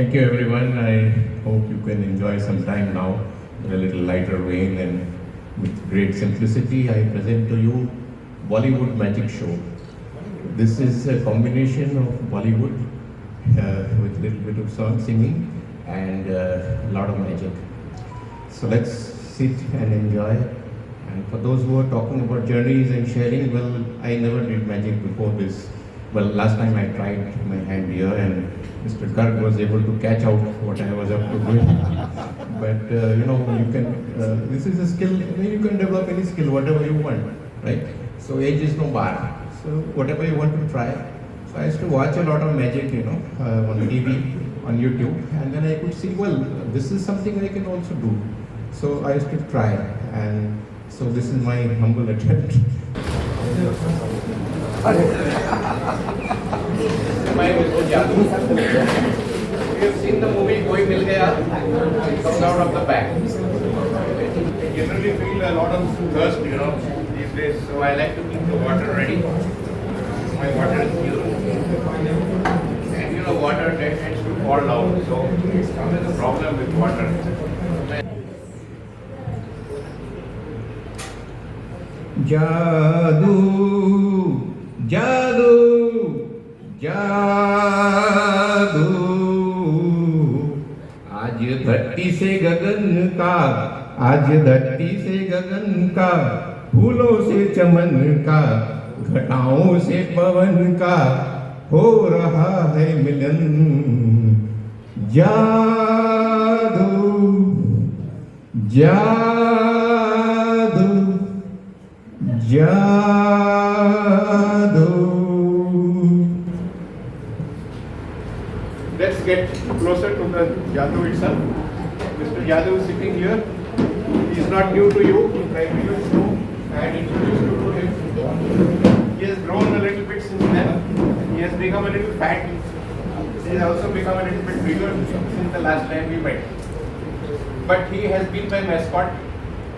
Thank you everyone. I hope you can enjoy some time now in a little lighter vein, and with great simplicity I present to you Bollywood Magic Show. This is a combination of Bollywood with a little bit of song singing and a lot of magic. So let's sit and enjoy. And for those who are talking about journeys and sharing, well, I never did magic before this. Well, last time I tried my hand here and Mr. Garg was able to catch out what I was up to doing. But you can, this is a skill, you can develop any skill, whatever you want, right? So age is no bar. So whatever you want to try. So I used to watch a lot of magic, on TV, on YouTube, and then I could see, well, this is something I can also do. So I used to try, and so this is my humble attempt. My Mr. Jadoo. We have seen the movie Koi Mil Gaya. It comes out of the bag. I generally feel a lot of thirst, these days. So I like to keep the water ready. My water is here. And water tends to fall down. So it's always a problem with water. जादू जादू जादू आज धरती से गगन का, आज धरती से गगन का, फूलों से चमन का, घटाओं से पवन का हो रहा है मिलन। जादू जादू जादू। Let's get closer to the Jadoo itself. Mr. Jadoo is sitting here. He is not new to you. I used to and introduced you to him. He has grown a little bit since then. He has become a little fat. He has also become a little bit bigger since the last time we met. But he has been my mascot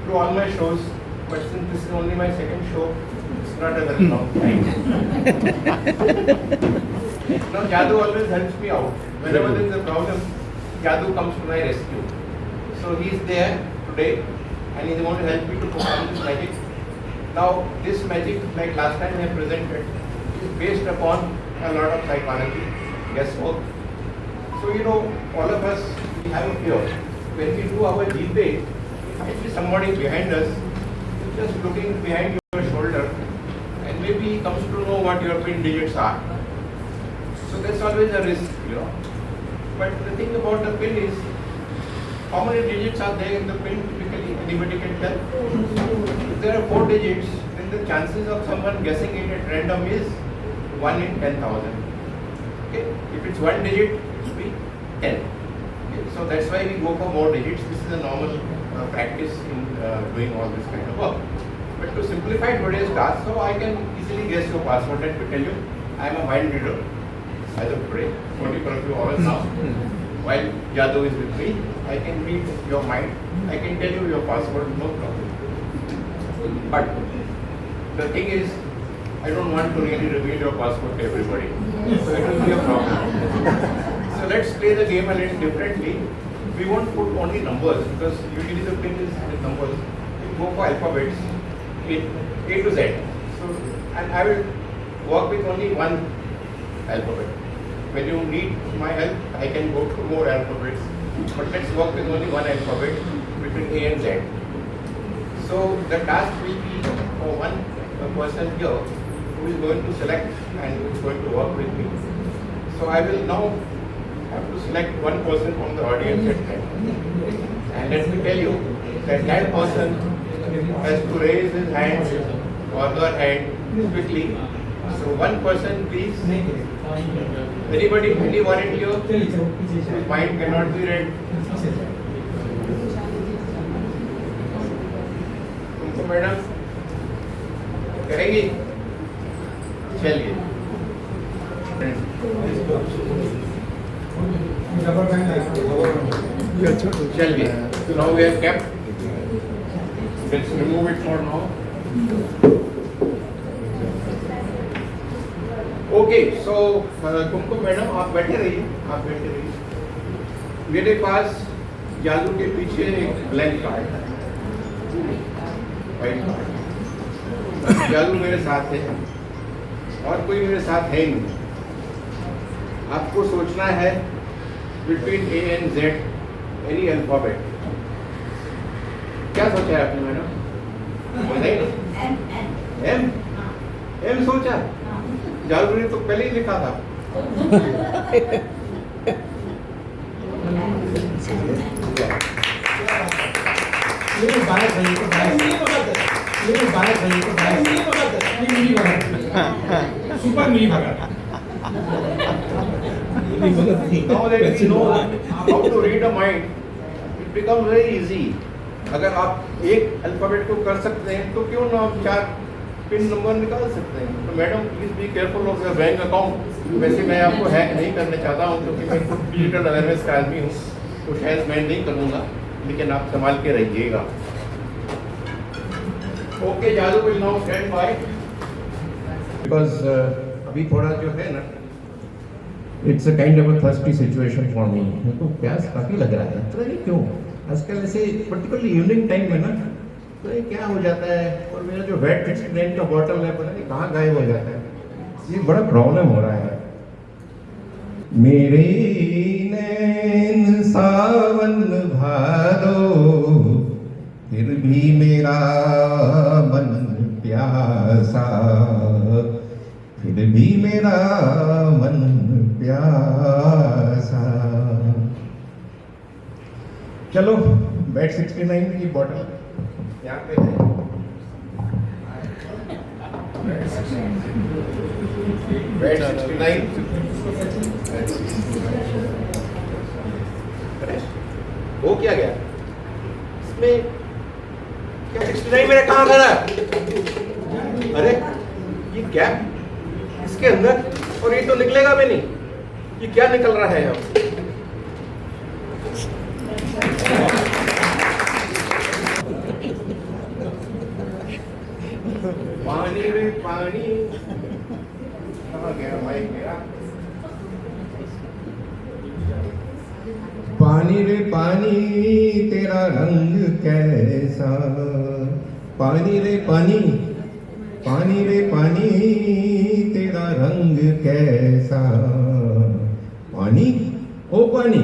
through all my shows. But since this is only my second show, it's not a very long time. Now Jadoo always helps me out. Whenever there is a problem, Jadoo comes to my rescue. So he is there today and he is going to help me to perform this magic. Now this magic, like last time I presented, is based upon a lot of psychology, guesswork. So all of us, we have a fear. When we do our G-Pay, might be somebody behind us just looking behind your shoulder and maybe he comes to know what your pin digits are. So that's always a risk, But the thing about the pin is, how many digits are there in the pin typically? Anybody can tell? If there are 4 digits, then the chances of someone guessing it at random is 1 in 10,000. Okay? If it's 1 digit, it will be 10. Okay? So that's why we go for more digits. This is a normal practice in doing all this kind of work. But to simplify today's task, so I can easily guess your password. Let me tell you, I am a mind reader. As of today, 20 of you all now. While Jadoo is with me, I can read your mind. I can tell you your password, no problem. But the thing is, I don't want to really reveal your password to everybody. So it will be a problem. So let's play the game a little differently. We won't put only numbers because usually the pin is with numbers. We go for alphabets, A to Z. So, and I will work with only one alphabet. When you need my help, I can go to more alphabets. But let's work with only one alphabet between A and Z. So the task will be for one person here who is going to select and who is going to work with me. So I will now have to select one person from the audience at time. And let me tell you that that person has to raise his hand or her hand quickly. So one person please. Anybody, any volunteer? His mind cannot be read. तुमको madam करेंगी? चलिए. चलिए. So now we have kept. Let's remove it for now. Okay so Kumkum madam आप बैठे रहिए, मेरे पास जादू के पीछे एक ब्लैंक कार्ड है, वाइट कार्ड। जादू मेरे साथ है और कोई मेरे साथ है ही नहीं। आपको सोचना है between A and Z any alphabet. क्या सोचा है आपने मैडम? एम एम सोचा? जादू ने तो पहले ही लिखा था। Super Mili Bhagat. Now that we know how to read a mind, it becomes very easy. अगर आप एक अल्फाबेट को कर सकते हैं तो क्यों ना आप 4 पिन नंबर निकाल सकते हैं। तो madam please be careful of your bank account. वैसे मैं आपको हैक नहीं करने चाहता हूँ क्योंकि मैं खुद डिजिटल अवेयरनेस का आदमी हूँ, तो शायद मैं नहीं करूँगा, लेकिन आप संभाल के रहिएगा। ओके, जादू will now stand by. Because अभी थोड़ा जो है ना, it's a kind of a thirsty situation for me. मेरे को प्यास काफ़ी लग रहा है, पता नहीं क्यों आजकल ऐसे पर्टिकुलरली इवनिंग टाइम में ना, तो ये क्या हो जाता है। और मेरा जो वेट एक्सप्लेन का बॉटल है पता नहीं कहाँ गायब हो जाता है। ये बड़ा प्रॉब्लम हो रहा है। मेरे नैन सावन भादो, फिर भी मेरा मन प्यासा, फिर भी मेरा मन प्यासा। चलो, बेड 69 की बॉटल यहाँ पे है। बेड 69 हो क्या गया इसमें? क्या 69 मेरा कहाँ गया? अरे ये क्या इसके अंदर? और ये तो निकलेगा भी नहीं। ये क्या निकल रहा है अब? पानी रे पानी, कहाँ गया माइक मेरा? पानी रे पानी तेरा रंग कैसा, पानी रे पानी, पानी रे पानी तेरा रंग कैसा। पानी ओ पानी,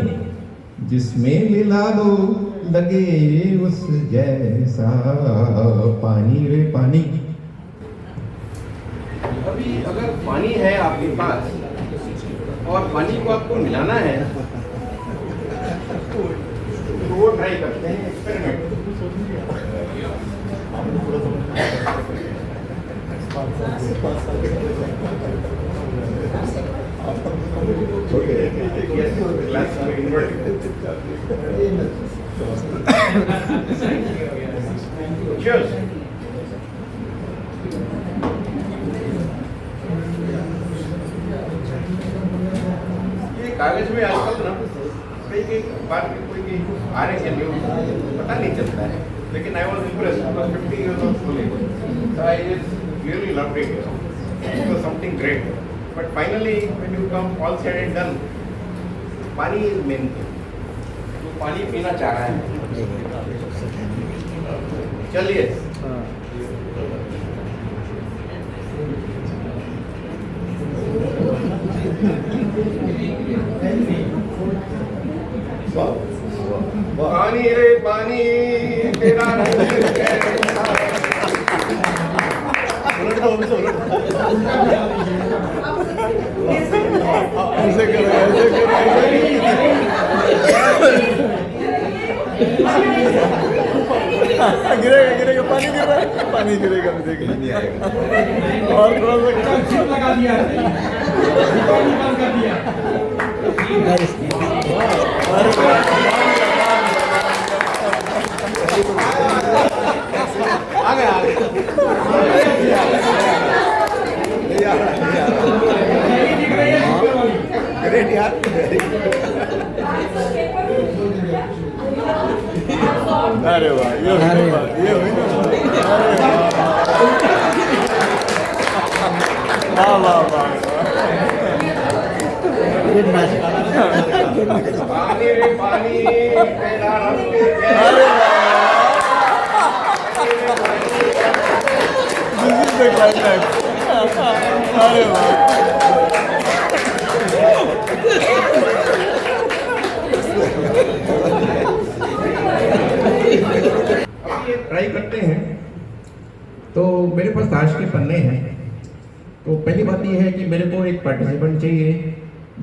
जिसमें मिला दो लगे उस जैसा। पानी रे पानी। अभी अगर पानी है आपके पास और पानी को आपको मिलाना है तो वो ट्राई करते हैं, एक्सपेरिमेंट। Cheers. कागज में आजकल ना कई बात कोई आ रहे हैं न्यूज, पता नहीं चलता है, लेकिन I was impressed because 50 years of schooling, so I just really loved it. It was something great. But finally, when you come all said and done, पानी is main thing. तो पानी पीना चाह रहा है, चलिए। पानी रे पानी तेरा रंग कैसा। ऐसे करो, ऐसे करो। गिरेगा गिरेगा, पानी गिर रहा है, पानी गिरेगा, देखिए नहीं आएगा। और थोड़ा सा लगा दिया, बंद कर दिया। आ गया ग्रेट यार। अरे वाह, ये हुई ना। वाह वाह वाह। गुड मैच पानी रे पानी तेरा रंग क्या? दिस इज द क्लाइमैक्स अरे वाह अब ये ट्राई करते हैं। तो मेरे पास ताश के पन्ने हैं। तो पहली बात ये है कि मेरे को एक पार्टिसिपेंट चाहिए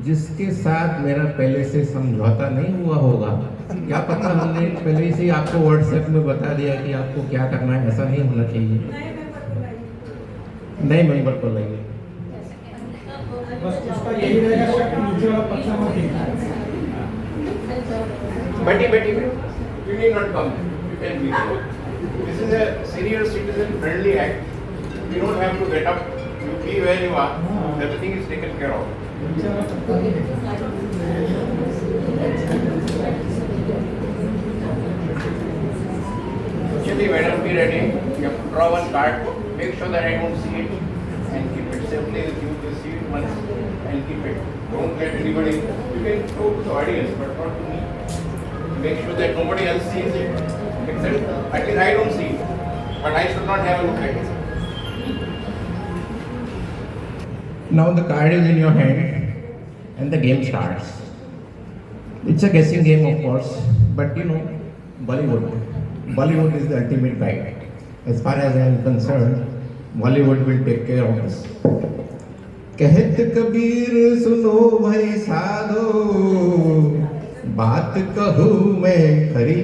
जिसके साथ मेरा पहले से समझौता नहीं हुआ होगा। क्या पता हमने पहले से ही आपको व्हाट्सएप में बता दिया कि आपको क्या करना है, ऐसा नहीं होना चाहिए। नए मेंबर को लाइए। बस उसका यही रहेगा कि नीचे वाला पत्ता मत देखना। Betty, you need not come. You can be here. This is a senior citizen friendly act. You don't have to get up. You be where you are. Everything is taken care of. नीचे वाला पत्ता नहीं देखना। Chindi, madam, be ready. You have to draw one card. Make sure that I don't see it and keep it safely with you. Just see it once and keep it. Don't let anybody. You can go to the audience, but not to me. Make sure that nobody else sees it. Except, at least I don't see it. But I should not have a look at it. Now the card is in your hand and the game starts. It's a guessing game, of course, but you know, Bollywood is the ultimate guide. As far as I am concerned, Bollywood will take care of this. कहत कबीर सुनो भाई साधो, बात कहूँ मैं खरी,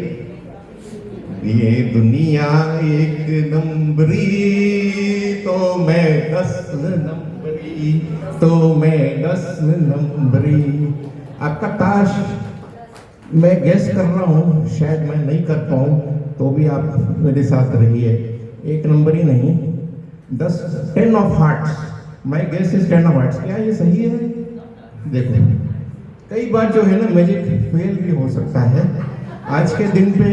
ये दुनिया एक नंबरी तो मैं 10 नंबरी, तो मैं 10 नंबरी। आपका ताश मैं गेस कर रहा हूँ, शायद मैं नहीं कर पाऊँ, तो भी आप मेरे साथ रहिए। 1 नंबर ही नहीं, 10 of hearts. My guess is 10 of hearts. क्या ये सही है? देखो, कई बार जो है ना मैजिक फेल भी हो सकता है। आज के दिन पे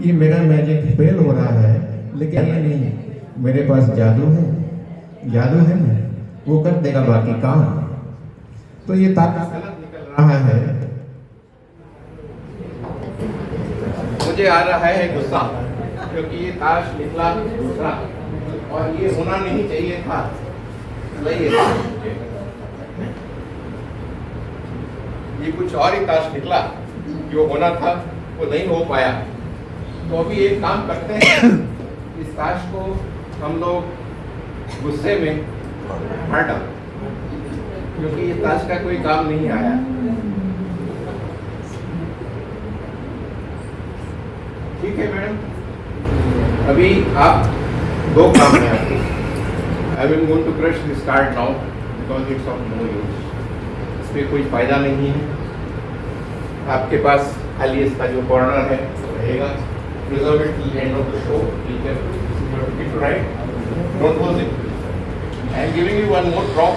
ये मेरा मैजिक फेल हो रहा है, लेकिन ये नहीं, मेरे पास जादू है ना, वो कर देगा बाकी काम। तो ये ताकत गलत निकल रहा है। मुझे आ रहा है गुस्सा, क्योंकि ये ताश निकला दूसरा और ये होना नहीं चाहिए था। ये कुछ और ही ताश निकला, जो होना था वो नहीं हो पाया। तो अभी एक काम करते हैं, इस ताश को हम लोग गुस्से में हटा, क्योंकि ये ताश का कोई काम नहीं आया। ठीक है मैडम, अभी आप 2 काम है आपको। I am going to crush this card now because it's of no use. इसमें कोई फायदा नहीं है। आपके पास खाली इसका जो कॉर्नर है वो रहेगा। Reserve it till the end of the show. ठीक है, this is your ticket to ride. Don't lose it. I am giving you one more drop.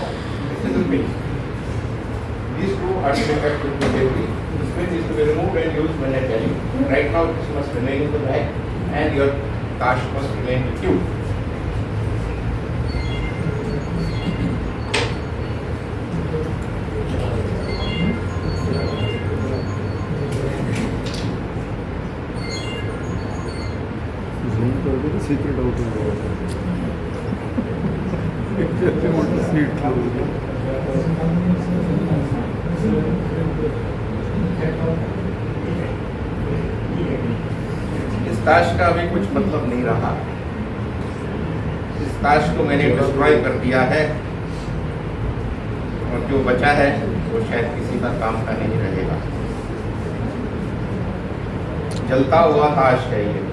This is a pin. These 2 are to be kept with the safety. This pin is to be removed and used when I tell you. Right now, this must remain in the bag, and your cash must remain with you. Secret out हो गया। इस ताश का अभी कुछ मतलब नहीं रहा। इस ताश को मैंने डिस्ट्रॉय कर दिया है, और जो बचा है वो शायद किसी का काम का नहीं रहेगा। जलता हुआ ताश है ये।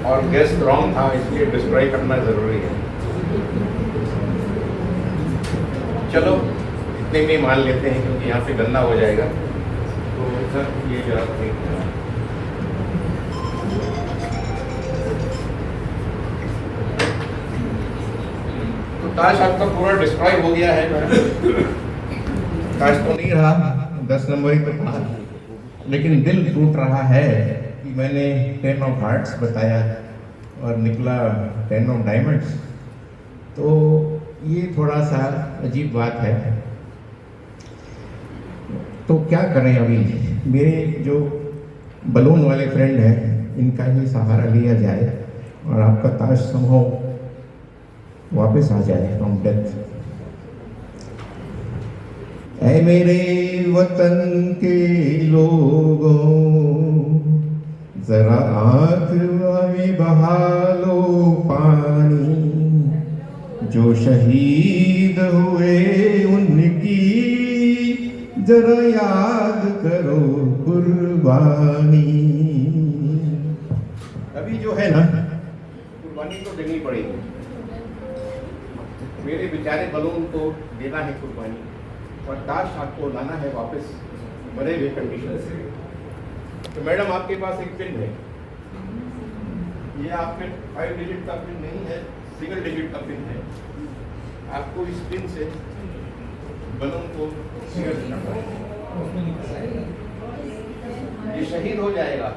और गेस रॉन्ग था, इसलिए डिस्ट्रॉय करना जरूरी है। चलो इतने में मान लेते हैं, क्योंकि यहाँ पे गंदा हो जाएगा। तो सर ये जरा तो ताश आपका पूरा डिस्ट्रॉय हो गया है। ताश तो नहीं रहा, 10 नंबर ही तो था, लेकिन दिल टूट रहा है कि मैंने 10 ऑफ हार्ट्स बताया और निकला 10 ऑफ डायमंड्स। तो ये थोड़ा सा अजीब बात है। तो क्या करें अभी, मेरे जो बलून वाले फ्रेंड हैं इनका ही सहारा लिया जाए और आपका ताज संभव वापस आ जाए फ्रॉम डेथ। ऐ मेरे वतन के लोगों, जरा आंख में बहा लो पानी, जो शहीद हुए उनकी जरा याद करो कुर्बानी। अभी जो है ना, कुर्बानी तो देनी पड़ेगी। मेरे बेचारे बलून को देना है कुर्बानी और ताश आपको लाना है वापस मरे हुए कंडीशन से। तो मैडम आपके पास एक पिन है, ये आपके 5 डिजिट का पिन नहीं है, सिंगल डिजिट का पिन है। आपको इस पिन से बलून को सिगरेट करना है। ये शहीद हो जाएगा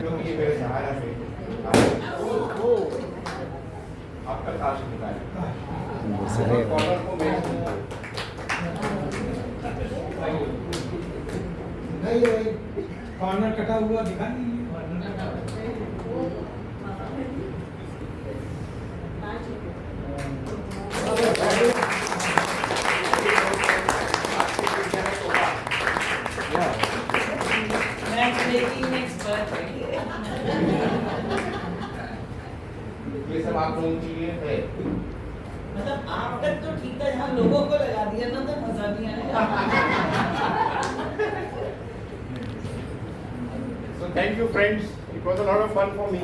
क्योंकि ये मेरे सहारा से आपका ताश निकाले कॉर्नर को मेरे नहीं भाई, कॉर्नर कटा हुआ दिखा नहीं। ये सब आप लोगों के लिए है। मतलब आप तक तो ठीक है, हम लोगों को लगा दिया ना तो मजा नहीं आएगा। So thank you friends, it was a lot of fun for me.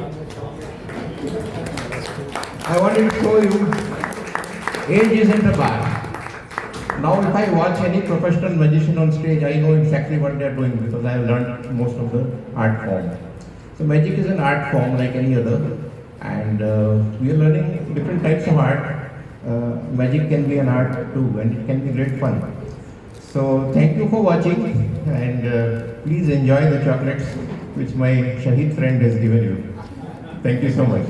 I wanted to show you, age isn't a bar. Now if I watch any professional magician on stage, I know exactly what they are doing because I have learned most of the art form. So magic is an art form like any other, and we are learning different types of art. Magic can be an art too, and it can be great fun. So thank you for watching, and please enjoy the chocolates which my Shahid friend has given you. Thank you so much.